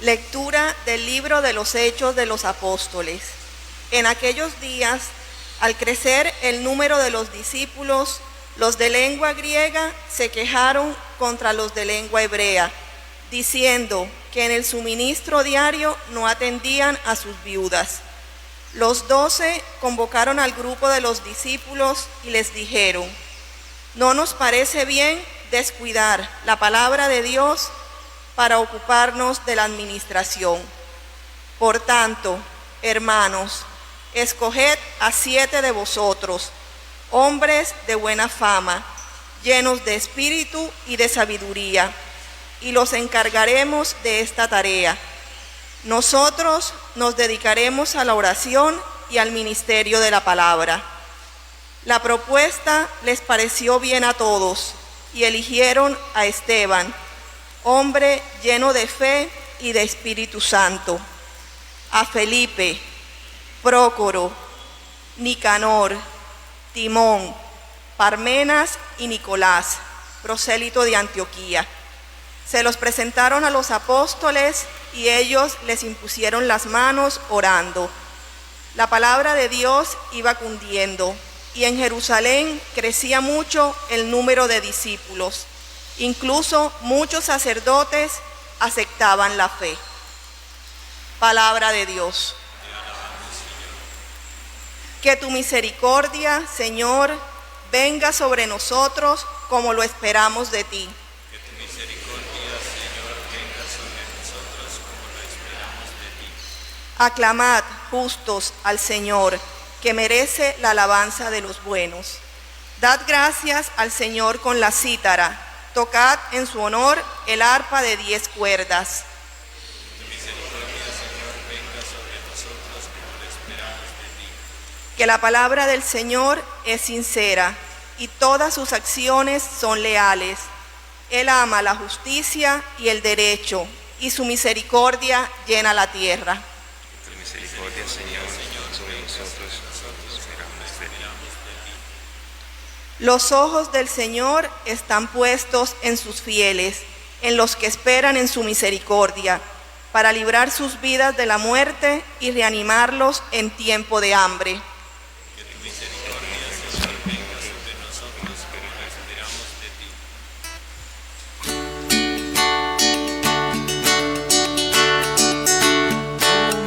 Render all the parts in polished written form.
Lectura del libro de los Hechos de los Apóstoles. En aquellos días, al crecer el número de los discípulos, los de lengua griega se quejaron contra los de lengua hebrea, diciendo que en el suministro diario no atendían a sus viudas. Los 12 convocaron al grupo de los discípulos y les dijeron: no nos parece bien descuidar la palabra de Dios para ocuparnos de la administración. Por tanto, hermanos, escoged a 7 de vosotros, hombres de buena fama, llenos de espíritu y de sabiduría, y los encargaremos de esta tarea. Nosotros nos dedicaremos a la oración y al ministerio de la palabra. La propuesta les pareció bien a todos y eligieron a Esteban, hombre lleno de fe y de Espíritu Santo, a Felipe, Prócoro, Nicanor, Timón, Parmenas y Nicolás, prosélito de Antioquía. Se los presentaron a los apóstoles y ellos les impusieron las manos orando. La palabra de Dios iba cundiendo y en Jerusalén crecía mucho el número de discípulos. Incluso muchos sacerdotes aceptaban la fe. Palabra de Dios. Que tu misericordia, Señor, venga sobre nosotros como lo esperamos de ti. Que tu misericordia, Señor, venga sobre nosotros como lo esperamos de ti. Aclamad, justos, al Señor, que merece la alabanza de los buenos. Dad gracias al Señor con la cítara. Tocad en su honor el arpa de 10 cuerdas. Que tu misericordia, Señor, venga sobre nosotros como lo esperamos de ti. Que la palabra del Señor es sincera y todas sus acciones son leales. Él ama la justicia y el derecho, y su misericordia llena la tierra. Que tu misericordia, Señor, sobre nosotros esperamos de ti. Los ojos del Señor están puestos en sus fieles, en los que esperan en su misericordia, para librar sus vidas de la muerte y reanimarlos en tiempo de hambre. Que tu misericordia, Señor, venga sobre nosotros como lo esperamos de ti.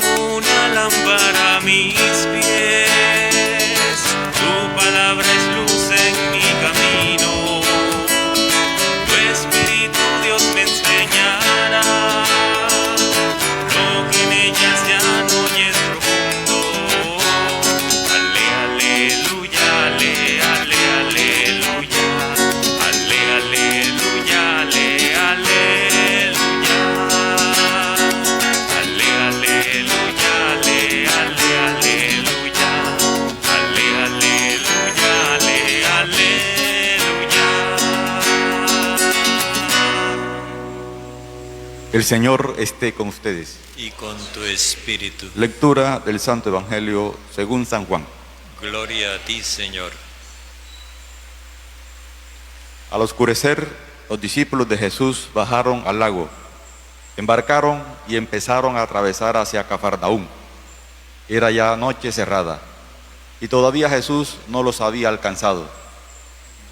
Como una lámpara a mis pies, tu palabra es luz en mi camino. Tu Espíritu, Dios, me enseñará lo que en ella se anoye es profundo. Ale, aleluya, ale, ale, aleluya. Ale, aleluya, ale, aleluya. Ale, aleluya, ale, ale, aleluya. Ale, aleluya, ale, aleluya. El Señor esté con ustedes. Y con tu espíritu. Lectura del Santo Evangelio según San Juan. Gloria a ti, Señor. Al oscurecer, los discípulos de Jesús bajaron al lago, embarcaron y empezaron a atravesar hacia Cafarnaúm. Era ya noche cerrada y todavía Jesús no los había alcanzado.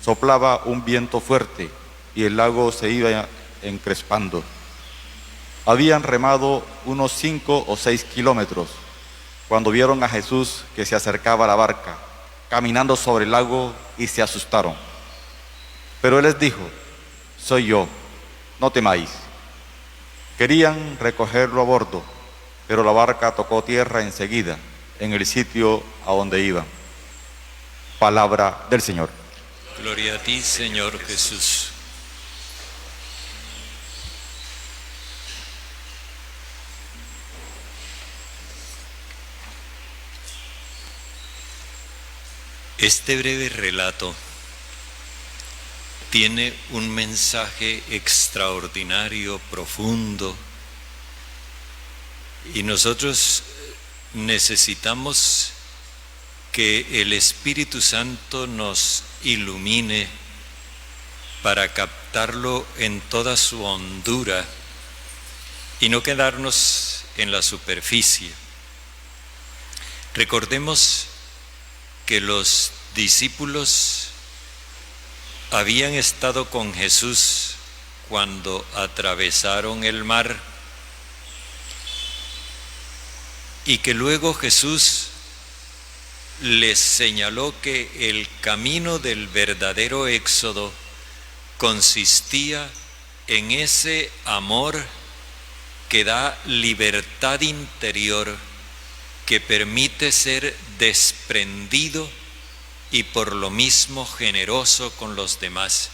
Soplaba un viento fuerte y el lago se iba encrespando. Habían remado unos 5 o 6 kilómetros cuando vieron a Jesús que se acercaba a la barca, caminando sobre el lago, y se asustaron. Pero Él les dijo: soy yo, no temáis. Querían recogerlo a bordo, pero la barca tocó tierra enseguida, en el sitio a donde iban. Palabra del Señor. Gloria a ti, Señor Jesús. Este breve relato tiene un mensaje extraordinario, profundo, y nosotros necesitamos que el Espíritu Santo nos ilumine para captarlo en toda su hondura y no quedarnos en la superficie. Recordemos que los discípulos habían estado con Jesús cuando atravesaron el mar y que luego Jesús les señaló que el camino del verdadero éxodo consistía en ese amor que da libertad interior, que permite ser desprendido y por lo mismo generoso con los demás,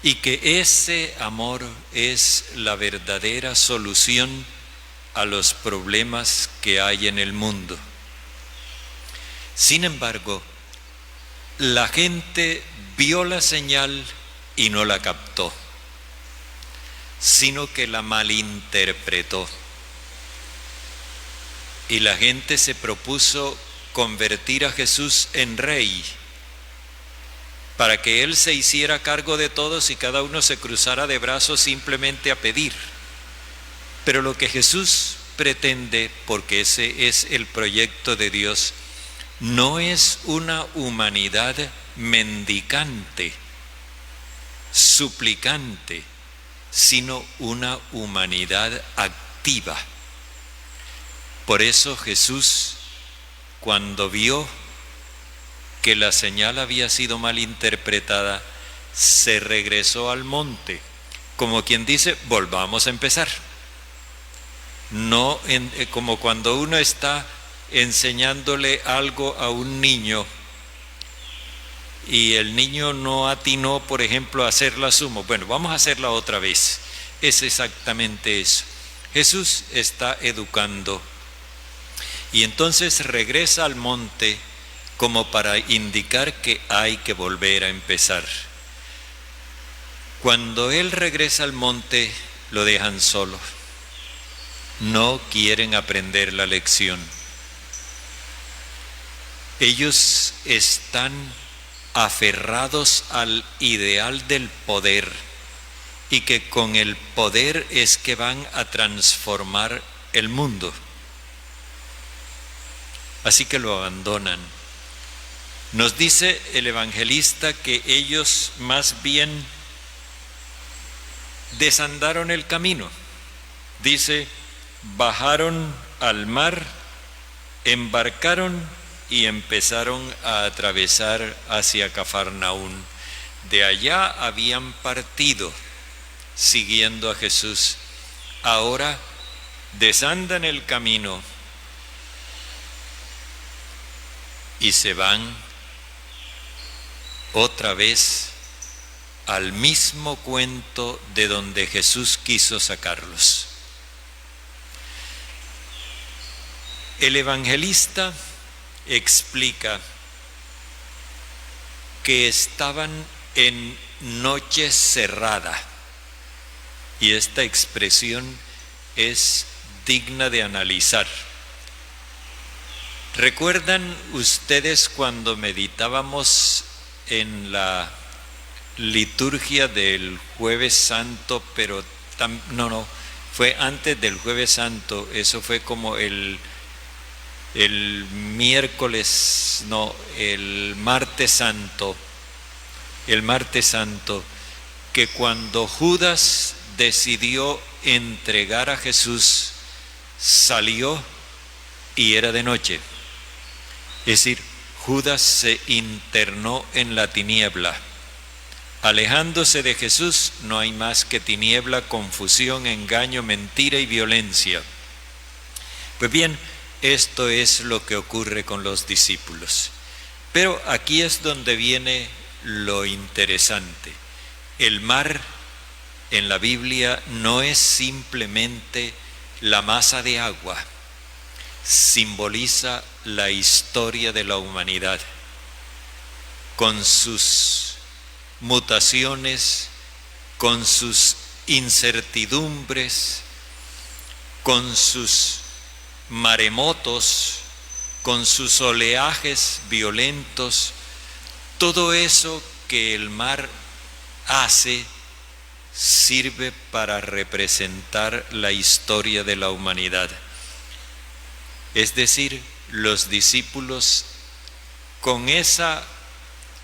y que ese amor es la verdadera solución a los problemas que hay en el mundo. Sin embargo, la gente vio la señal y no la captó, sino que la malinterpretó. Y la gente se propuso convertir a Jesús en rey, para que Él se hiciera cargo de todos y cada uno se cruzara de brazos simplemente a pedir. Pero lo que Jesús pretende, porque ese es el proyecto de Dios, no es una humanidad mendicante, suplicante, sino una humanidad activa. Por eso Jesús, cuando vio que la señal había sido mal interpretada, se regresó al monte, como quien dice, volvamos a empezar. No como cuando uno está enseñándole algo a un niño y el niño no atinó, por ejemplo, a hacer la suma. Bueno, vamos a hacerla otra vez. Es exactamente eso. Jesús está educando y entonces regresa al monte como para indicar que hay que volver a empezar. Cuando Él regresa al monte, lo dejan solo. No quieren aprender la lección. Ellos están aferrados al ideal del poder y que con el poder es que van a transformar el mundo. Así que lo abandonan. Nos dice el evangelista que ellos más bien desandaron el camino. Dice, bajaron al mar, embarcaron y empezaron a atravesar hacia Cafarnaún. De allá habían partido siguiendo a Jesús. Ahora desandan el camino y se van otra vez al mismo cuento de donde Jesús quiso sacarlos. El evangelista explica que estaban en noche cerrada, y esta expresión es digna de analizar. ¿Recuerdan ustedes cuando meditábamos en la liturgia del Jueves Santo, pero fue antes del Jueves Santo, eso fue como el martes santo, que cuando Judas decidió entregar a Jesús, salió y era de noche. Es decir, Judas se internó en la tiniebla. Alejándose de Jesús no hay más que tiniebla, confusión, engaño, mentira y violencia. Pues bien, esto es lo que ocurre con los discípulos. Pero aquí es donde viene lo interesante. El mar en la Biblia no es simplemente la masa de agua, simboliza la historia de la humanidad, con sus mutaciones, con sus incertidumbres, con sus maremotos, con sus oleajes violentos, todo eso que el mar hace sirve para representar la historia de la humanidad. Es decir, los discípulos con esa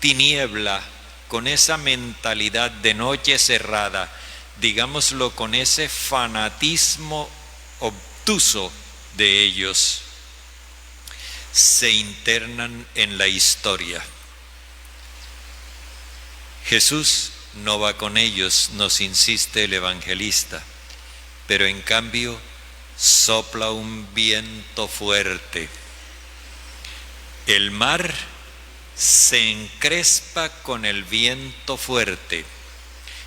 tiniebla, con esa mentalidad de noche cerrada, digámoslo, con ese fanatismo obtuso de ellos, se internan en la historia. Jesús no va con ellos, nos insiste el evangelista, pero en cambio sopla un viento fuerte. El mar se encrespa con el viento fuerte.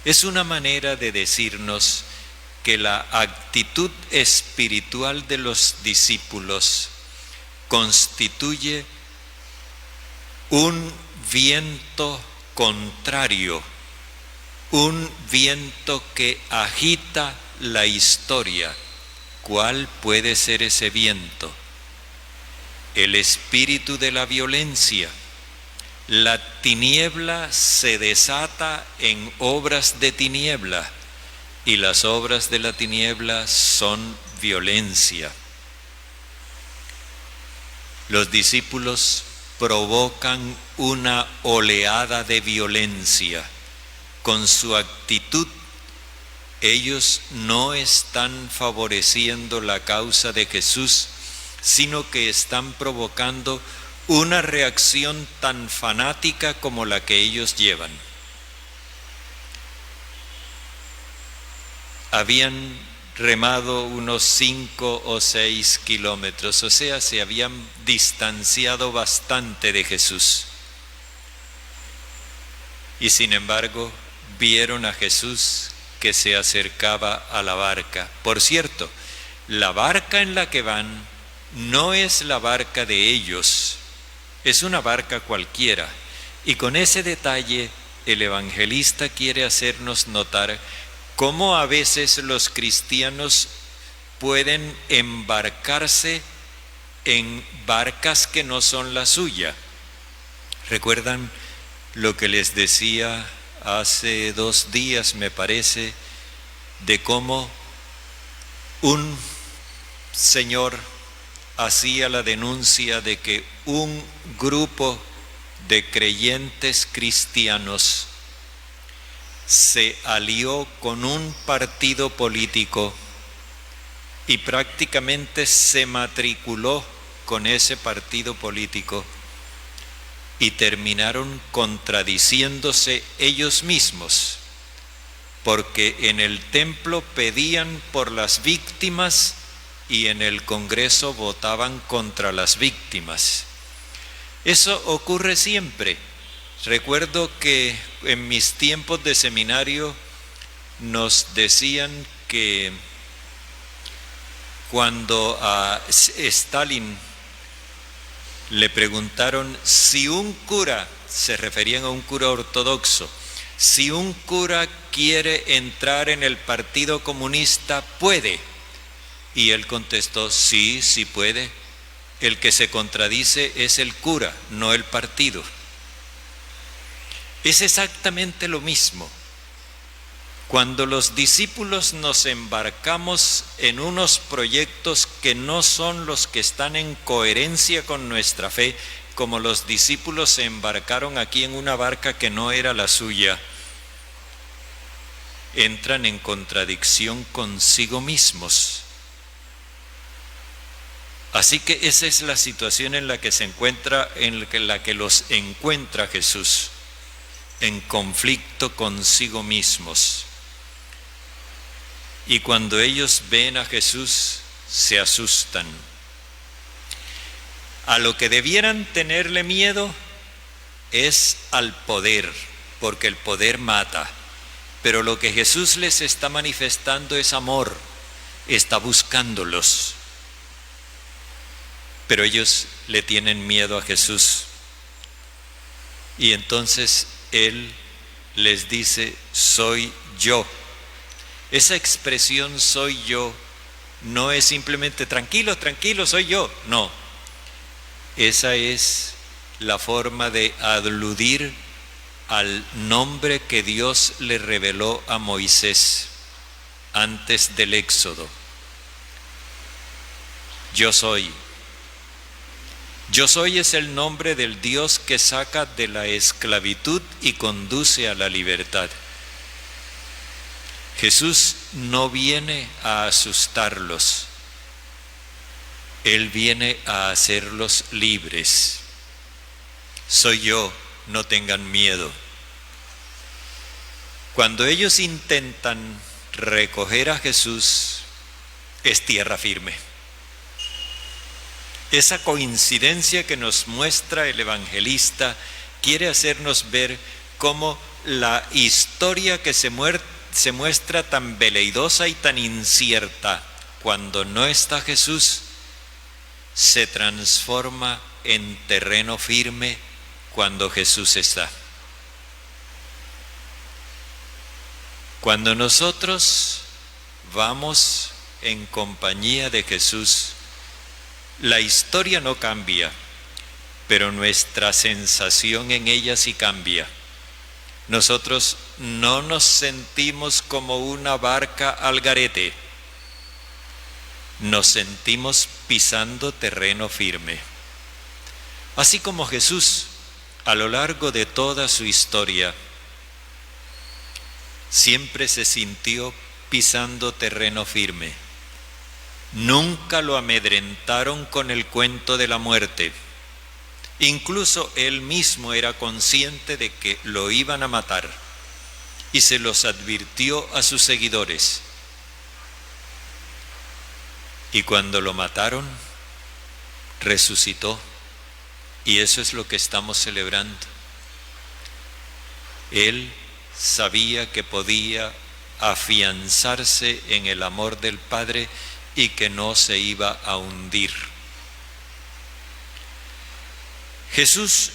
Es una manera de decirnos que la actitud espiritual de los discípulos constituye un viento contrario, un viento que agita la historia. ¿Cuál puede ser ese viento? El espíritu de la violencia. La tiniebla se desata en obras de tiniebla, y las obras de la tiniebla son violencia. Los discípulos provocan una oleada de violencia. Con su actitud, ellos no están favoreciendo la causa de Jesús, sino que están provocando una reacción tan fanática como la que ellos llevan. Habían remado unos 5 o 6 kilómetros, o sea, se habían distanciado bastante de Jesús. Y sin embargo, vieron a Jesús que se acercaba a la barca. Por cierto, la barca en la que van no es la barca de ellos, es una barca cualquiera. Y con ese detalle, el evangelista quiere hacernos notar cómo a veces los cristianos pueden embarcarse en barcas que no son la suya. ¿Recuerdan lo que les decía hace 2 días, me parece, de cómo un señor hacía la denuncia de que un grupo de creyentes cristianos se alió con un partido político y prácticamente se matriculó con ese partido político, y terminaron contradiciéndose ellos mismos, porque en el templo pedían por las víctimas y en el Congreso votaban contra las víctimas. Eso ocurre siempre. Recuerdo que en mis tiempos de seminario nos decían que cuando a Stalin le preguntaron si un cura, se referían a un cura ortodoxo, si un cura quiere entrar en el Partido Comunista, ¿puede? Y él contestó, sí, sí puede. El que se contradice es el cura, no el partido. Es exactamente lo mismo. Cuando los discípulos nos embarcamos en unos proyectos que no son los que están en coherencia con nuestra fe, como los discípulos se embarcaron aquí en una barca que no era la suya, entran en contradicción consigo mismos. Así que esa es la situación en la que se encuentra, en la que los encuentra Jesús, en conflicto consigo mismos. Y cuando ellos ven a Jesús, se asustan. A lo que debieran tenerle miedo es al poder, porque el poder mata. Pero lo que Jesús les está manifestando es amor, está buscándolos. Pero ellos le tienen miedo a Jesús. Y entonces Él les dice, soy yo. Esa expresión soy yo no es simplemente tranquilo, tranquilo, soy yo. No, esa es la forma de aludir al nombre que Dios le reveló a Moisés antes del Éxodo. Yo soy. Yo soy es el nombre del Dios que saca de la esclavitud y conduce a la libertad. Jesús no viene a asustarlos, Él viene a hacerlos libres. Soy yo, no tengan miedo. Cuando ellos intentan recoger a Jesús, es tierra firme. Esa coincidencia que nos muestra el evangelista quiere hacernos ver cómo la historia que se muestra tan veleidosa y tan incierta cuando no está Jesús, se transforma en terreno firme cuando Jesús está. Cuando nosotros vamos en compañía de Jesús, la historia no cambia, pero nuestra sensación en ella sí cambia. Nosotros no nos sentimos como una barca al garete, nos sentimos pisando terreno firme. Así como Jesús, a lo largo de toda su historia, siempre se sintió pisando terreno firme. Nunca lo amedrentaron con el cuento de la muerte. Incluso él mismo era consciente de que lo iban a matar y se los advirtió a sus seguidores. Y cuando lo mataron, resucitó, y eso es lo que estamos celebrando. Él sabía que podía afianzarse en el amor del Padre y que no se iba a hundir. Jesús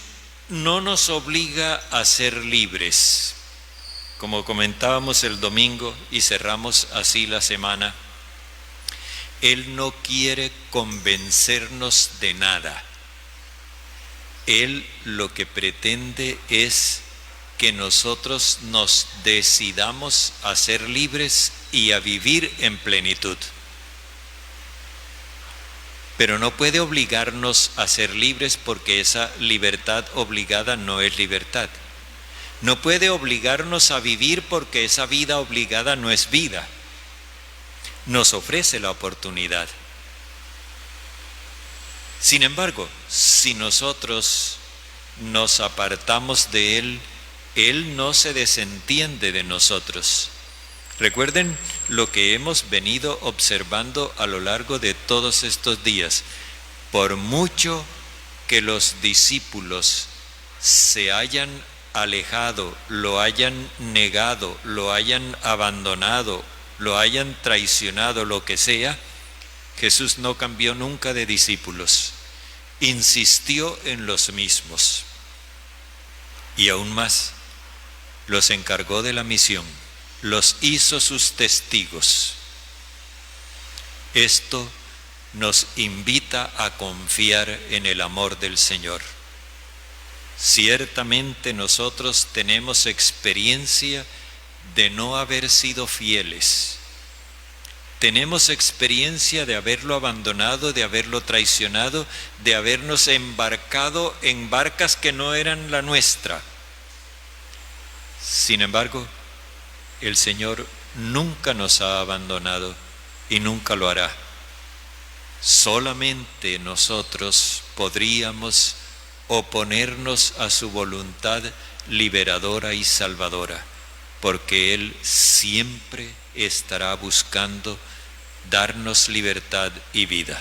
no nos obliga a ser libres, como comentábamos el domingo y cerramos así la semana. Él no quiere convencernos de nada. Él lo que pretende es que nosotros nos decidamos a ser libres y a vivir en plenitud. Pero no puede obligarnos a ser libres, porque esa libertad obligada no es libertad. No puede obligarnos a vivir, porque esa vida obligada no es vida. Nos ofrece la oportunidad. Sin embargo, si nosotros nos apartamos de Él, Él no se desentiende de nosotros. Recuerden lo que hemos venido observando a lo largo de todos estos días. Por mucho que los discípulos se hayan alejado, lo hayan negado, lo hayan abandonado, lo hayan traicionado, lo que sea, Jesús no cambió nunca de discípulos. Insistió en los mismos. Y aún más, los encargó de la misión. Los hizo sus testigos. Esto nos invita a confiar en el amor del Señor. Ciertamente nosotros tenemos experiencia de no haber sido fieles. Tenemos experiencia de haberlo abandonado, de haberlo traicionado, de habernos embarcado en barcas que no eran la nuestra. Sin embargo, el Señor nunca nos ha abandonado y nunca lo hará. Solamente nosotros podríamos oponernos a su voluntad liberadora y salvadora, porque Él siempre estará buscando darnos libertad y vida.